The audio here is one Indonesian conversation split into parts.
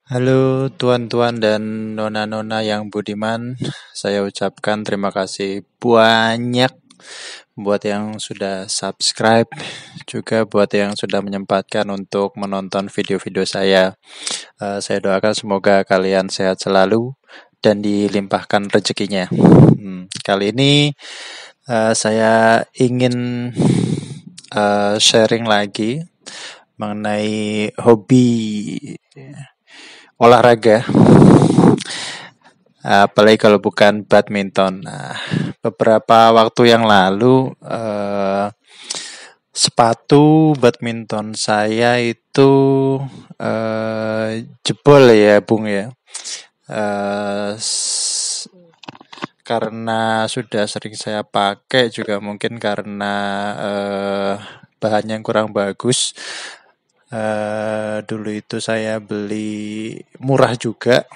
Halo tuan-tuan dan nona-nona yang budiman, saya ucapkan terima kasih banyak buat yang sudah subscribe, juga buat yang sudah menyempatkan untuk menonton video-video saya. Saya doakan semoga kalian sehat selalu dan dilimpahkan rezekinya. Kali ini saya ingin sharing lagi mengenai hobi olahraga, apalagi kalau bukan badminton. Nah, beberapa waktu yang lalu sepatu badminton saya itu jebol ya, Bung ya. Eh, karena sudah sering saya pakai, juga mungkin karena bahannya yang kurang bagus. Dulu itu saya beli murah juga,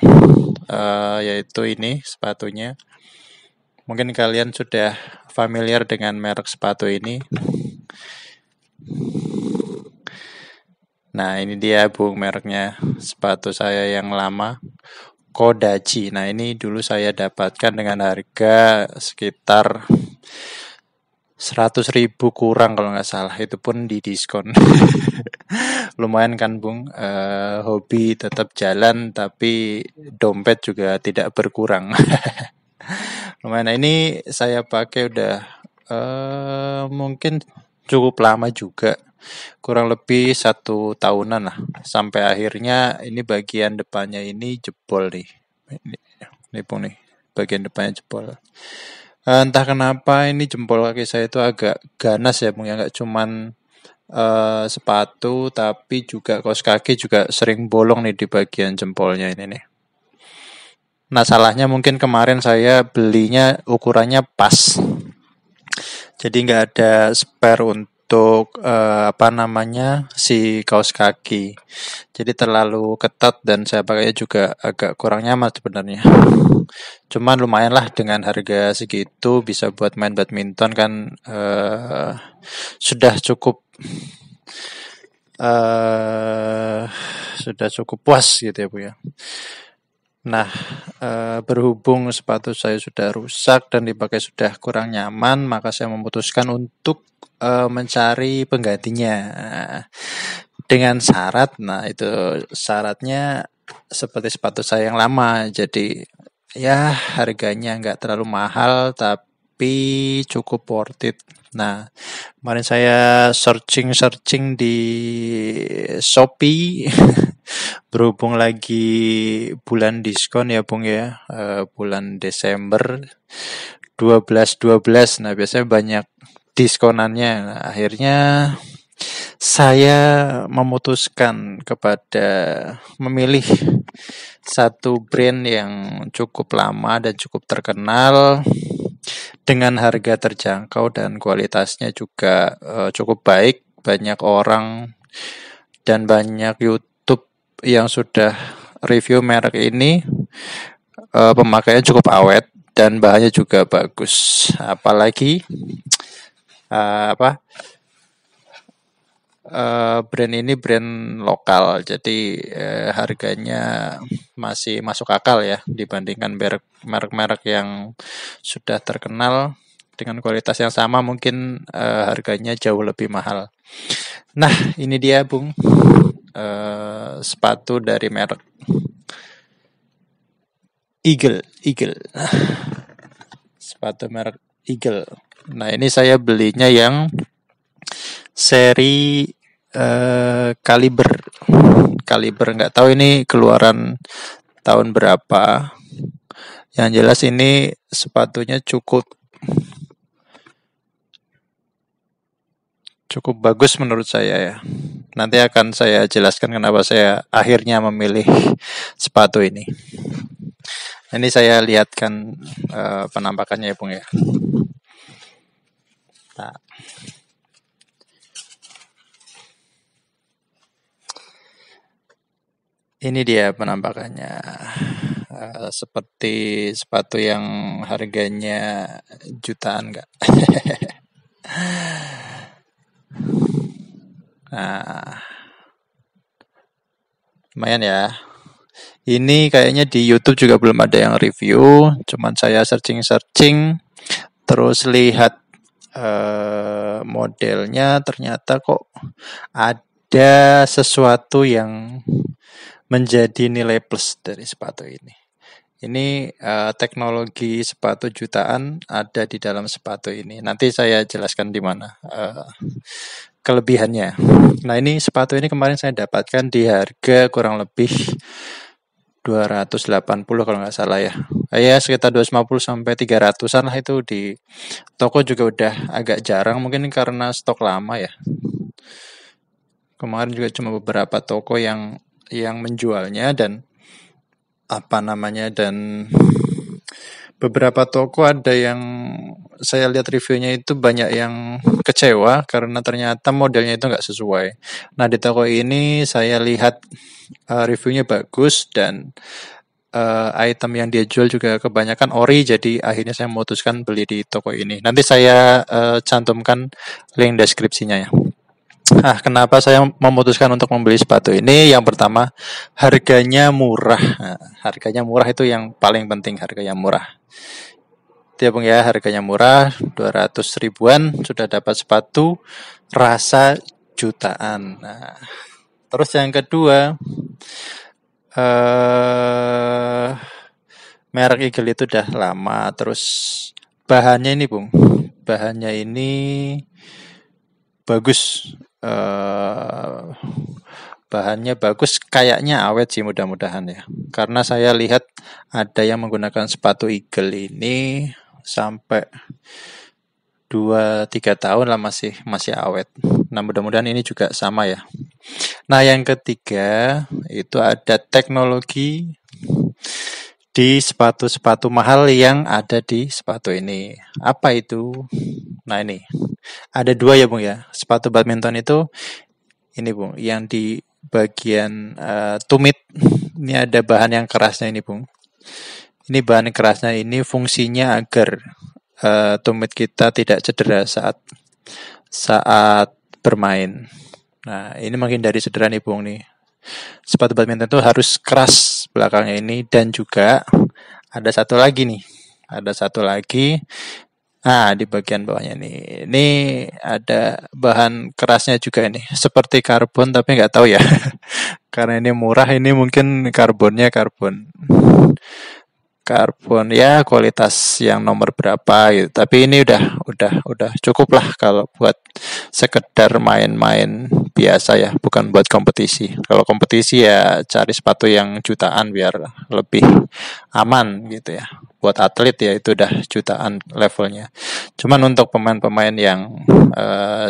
yaitu ini sepatunya. Mungkin kalian sudah familiar dengan merek sepatu ini. Nah, ini dia Bung mereknya sepatu saya yang lama, Kodachi. Nah, ini dulu saya dapatkan dengan harga sekitar 100.000 kurang kalau nggak salah. Itu pun di diskon. Lumayan kan Bung, hobi tetap jalan tapi dompet juga tidak berkurang. Lumayan. Nah, ini saya pakai udah mungkin cukup lama juga, kurang lebih 1 tahunan lah, sampai akhirnya ini bagian depannya ini jebol nih. Ini Bung nih, bagian depannya jebol. Entah kenapa ini jempol kaki saya itu agak ganas ya Bung ya, nggak cuman sepatu tapi juga kaos kaki juga sering bolong nih di bagian jempolnya ini nih. Nah, salahnya mungkin kemarin saya belinya ukurannya pas, jadi nggak ada spare untuk si kaos kaki. Jadi terlalu ketat dan saya pakainya juga agak kurang nyaman sebenarnya. Cuman lumayan lah, dengan harga segitu bisa buat main badminton kan, sudah cukup eh sudah cukup puas gitu ya Bu ya. Nah, berhubung sepatu saya sudah rusak dan dipakai sudah kurang nyaman, maka saya memutuskan untuk mencari penggantinya. Dengan syarat, nah itu syaratnya seperti sepatu saya yang lama. Jadi ya harganya nggak terlalu mahal tapi cukup worth it. Nah, kemarin saya searching di Shopee. Berhubung lagi bulan diskon ya Bung ya, bulan Desember 12-12. Nah, biasanya banyak diskonannya. Nah, akhirnya saya memutuskan kepada memilih satu brand yang cukup lama dan cukup terkenal, dengan harga terjangkau dan kualitasnya juga cukup baik. Banyak orang dan banyak YouTube yang sudah review merek ini, pemakaian cukup awet dan bahannya juga bagus. Apalagi brand ini brand lokal, jadi harganya masih masuk akal ya dibandingkan merek-merek yang sudah terkenal dengan kualitas yang sama, mungkin harganya jauh lebih mahal. Nah, ini dia Bung, sepatu dari merek Eagle. Sepatu merek Eagle. Nah, ini saya belinya yang seri Caliber. Nggak tahu ini keluaran tahun berapa. Yang jelas ini sepatunya cukup bagus menurut saya ya. Nanti akan saya jelaskan kenapa saya akhirnya memilih sepatu ini. Ini saya lihatkan penampakannya ya Bung ya. Nah, ini dia penampakannya. Seperti sepatu yang harganya jutaan enggak? Nah, lumayan ya. Ini kayaknya di YouTube juga belum ada yang review, cuman saya searching-searching, terus lihat modelnya, ternyata kok ada sesuatu yang menjadi nilai plus dari sepatu ini. Ini teknologi sepatu jutaan ada di dalam sepatu ini. Nanti saya jelaskan di mana kelebihannya. Nah, ini sepatu ini kemarin saya dapatkan di harga kurang lebih 280 kalau nggak salah ya. Ya sekitar 250 sampai 300-an lah, itu di toko juga udah agak jarang, mungkin karena stok lama ya. Kemarin juga cuma beberapa toko yang menjualnya, dan beberapa toko ada yang saya lihat reviewnya itu banyak yang kecewa karena ternyata modelnya itu nggak sesuai. Nah, di toko ini saya lihat reviewnya bagus, dan item yang dia jual juga kebanyakan ori, jadi akhirnya saya memutuskan beli di toko ini. Nanti saya cantumkan link deskripsinya ya. Nah, kenapa saya memutuskan untuk membeli sepatu ini? Yang pertama, harganya murah. Nah, harganya murah itu yang paling penting, harganya murah. Itu ya Bung ya, harganya murah, 200 ribuan sudah dapat sepatu rasa jutaan. Nah, terus yang kedua, merek Eagle itu udah lama. Terus bahannya ini Bung, bahannya ini bagus. Bahannya bagus, kayaknya awet sih, mudah-mudahan ya. Karena saya lihat ada yang menggunakan sepatu Eagle ini sampai 2-3 tahun lah, masih awet. Nah, mudah-mudahan ini juga sama ya. Nah, yang ketiga itu ada teknologi di sepatu-sepatu mahal yang ada di sepatu ini. Apa itu? Nah, ini ada dua ya Bung ya. Sepatu badminton itu ini Bung, yang di bagian tumit ini ada bahan yang kerasnya ini Bung. Ini bahan kerasnya ini fungsinya agar tumit kita tidak cedera saat bermain. Nah, ini menghindari cedera nih Bung nih. Sepatu badminton itu harus keras belakangnya ini, dan juga ada satu lagi nih. Ada satu lagi. Nah, di bagian bawahnya nih, ini ada bahan kerasnya juga ini, seperti karbon tapi nggak tahu ya. Karena ini murah, ini mungkin karbonnya karbon ya kualitas yang nomor berapa gitu. Tapi ini udah cukup lah kalau buat sekedar main-main biasa ya, bukan buat kompetisi. Kalau kompetisi ya cari sepatu yang jutaan biar lebih aman gitu ya. Buat atlet ya itu udah jutaan levelnya. Cuman untuk pemain-pemain yang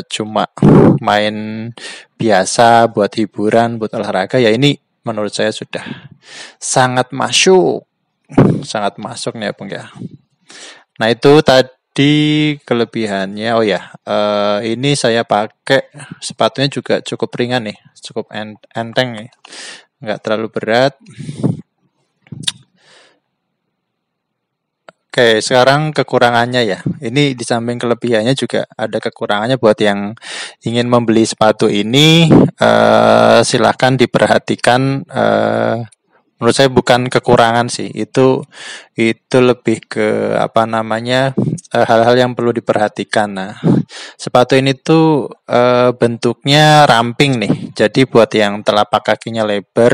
cuma main biasa buat hiburan, buat olahraga ya, ini menurut saya sudah sangat masuk nih ya Bung ya. Nah, itu tadi kelebihannya. Oh ya, ini saya pakai sepatunya juga cukup ringan nih, cukup enteng nih, nggak terlalu berat. Oke, sekarang kekurangannya ya. Ini di samping kelebihannya juga ada kekurangannya. Buat yang ingin membeli sepatu ini, silahkan diperhatikan. Menurut saya bukan kekurangan sih, itu lebih ke hal-hal yang perlu diperhatikan. Nah, sepatu ini tuh bentuknya ramping nih. Jadi buat yang telapak kakinya lebar,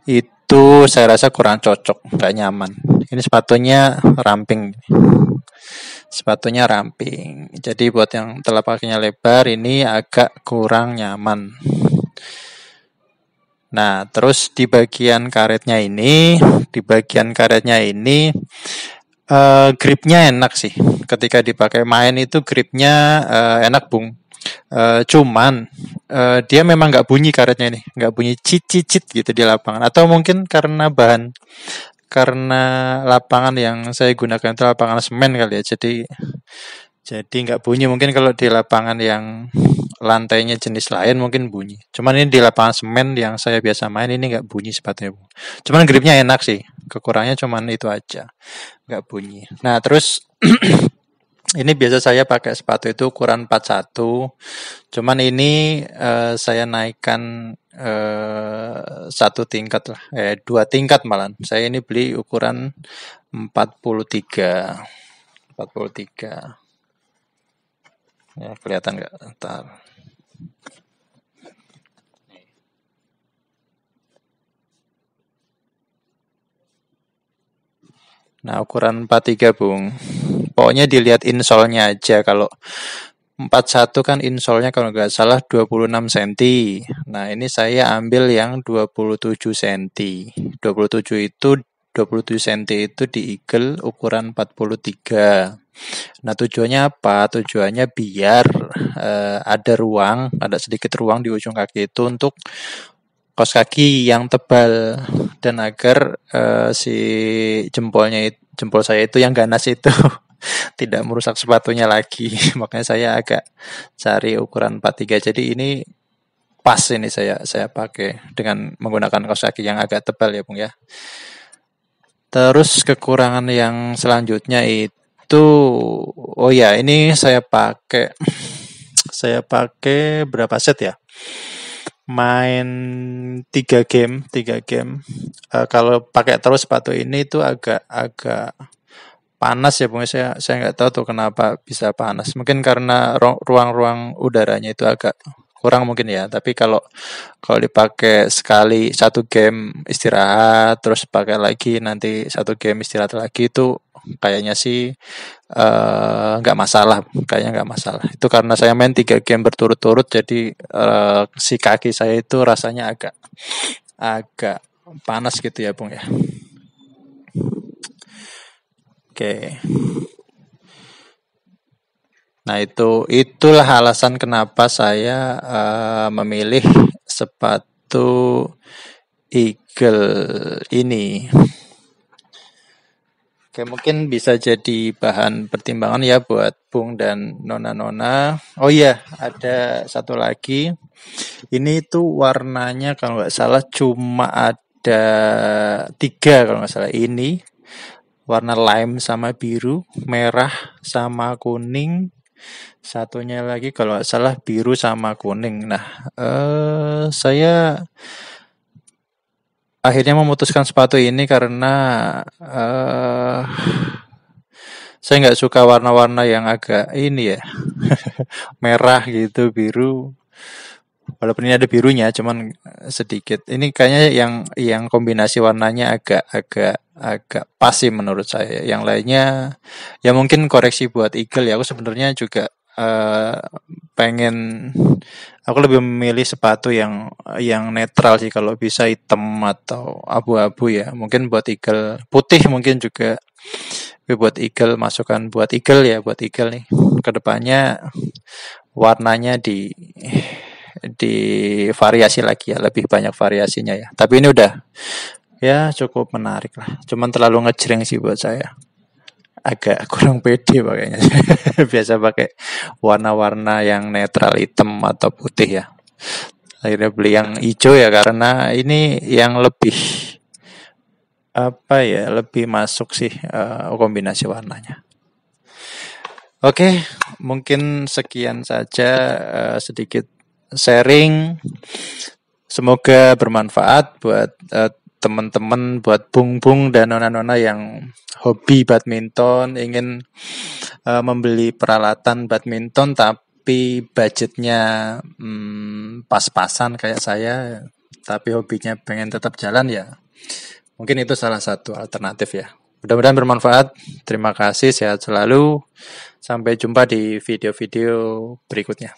itu saya rasa kurang cocok, nggak nyaman. Ini sepatunya ramping. Jadi buat yang telapak kakinya lebar ini agak kurang nyaman. Nah, terus di bagian karetnya ini, gripnya enak sih. Ketika dipakai main itu gripnya enak Bung. Cuman dia memang nggak bunyi karetnya ini, nggak bunyi cicit gitu di lapangan. Atau mungkin karena lapangan yang saya gunakan itu lapangan semen kali ya, jadi nggak bunyi. Mungkin kalau di lapangan yang lantainya jenis lain mungkin bunyi. Cuman ini di lapangan semen yang saya biasa main ini nggak bunyi sepatunya. Cuman gripnya enak sih. Kekurangannya cuman itu aja, nggak bunyi. Nah, terus ini biasa saya pakai sepatu itu ukuran 41. Cuman ini saya naikkan satu tingkat lah, 2 tingkat malah. Saya ini beli ukuran 43. 43. Ya, kelihatan nggak? Ntar. Nah, ukuran 43, Bung. Pokoknya dilihat insole-nya aja. Kalau 41 kan insole-nya kalau nggak salah 26 cm. Nah, ini saya ambil yang 27 cm. 27 itu 27 cm itu di Eagle ukuran 43. Nah, tujuannya apa? Tujuannya biar ada ruang, ada sedikit ruang di ujung kaki itu untuk kaos kaki yang tebal dan agar si jempol saya itu yang ganas itu tidak merusak sepatunya lagi. Makanya saya agak cari ukuran 43. Jadi ini pas ini saya pakai dengan menggunakan kaos kaki yang agak tebal ya, Bung ya. Terus kekurangan yang selanjutnya itu, oh ya, ini saya pakai berapa set ya? Main 3 game. Kalau pakai terus sepatu ini tuh agak panas ya, Bung. Saya nggak tahu tuh kenapa bisa panas. Mungkin karena ruang-ruang udaranya itu agak kurang mungkin ya. Tapi kalau dipakai sekali 1 game istirahat, terus pakai lagi nanti 1 game istirahat lagi, itu kayaknya sih nggak masalah. Kayaknya nggak masalah. Itu karena saya main 3 game berturut-turut, jadi si kaki saya itu rasanya agak panas gitu ya, Bung ya. Oke. Nah, itulah alasan kenapa saya memilih sepatu Eagle ini. Oke, mungkin bisa jadi bahan pertimbangan ya buat Bung dan nona-nona. Oh iya, ada satu lagi. Ini tuh warnanya kalau nggak salah cuma ada 3 kalau nggak salah. Ini warna lime sama biru, merah sama kuning, satunya lagi kalau nggak salah biru sama kuning. Nah, saya akhirnya memutuskan sepatu ini karena saya nggak suka warna-warna yang agak ini ya, merah gitu, biru. Walaupun ini ada birunya, cuman sedikit. Ini kayaknya yang kombinasi warnanya agak pas sih menurut saya. Yang lainnya ya mungkin koreksi buat Eagle ya. Aku sebenarnya juga aku lebih memilih sepatu yang netral sih, kalau bisa hitam atau abu-abu ya. Mungkin buat Eagle putih mungkin juga. Tapi buat Eagle, masukan buat Eagle ya, buat Eagle nih. Kedepannya warnanya di variasi lagi ya, lebih banyak variasinya ya. Tapi ini udah ya cukup menarik lah. Cuman terlalu ngejreng sih buat saya. Agak kurang pede pakainya. Biasa pakai warna-warna yang netral, hitam atau putih ya. Akhirnya beli yang hijau ya karena ini yang lebih lebih masuk sih kombinasi warnanya. Oke, mungkin sekian saja sedikit sharing. Semoga bermanfaat buat teman-teman, buat bung-bung dan nona-nona yang hobi badminton, ingin membeli peralatan badminton tapi budgetnya pas-pasan kayak saya, tapi hobinya pengen tetap jalan ya. Mungkin itu salah satu alternatif ya. Mudah-mudahan bermanfaat. Terima kasih, sehat selalu. Sampai jumpa di video-video berikutnya.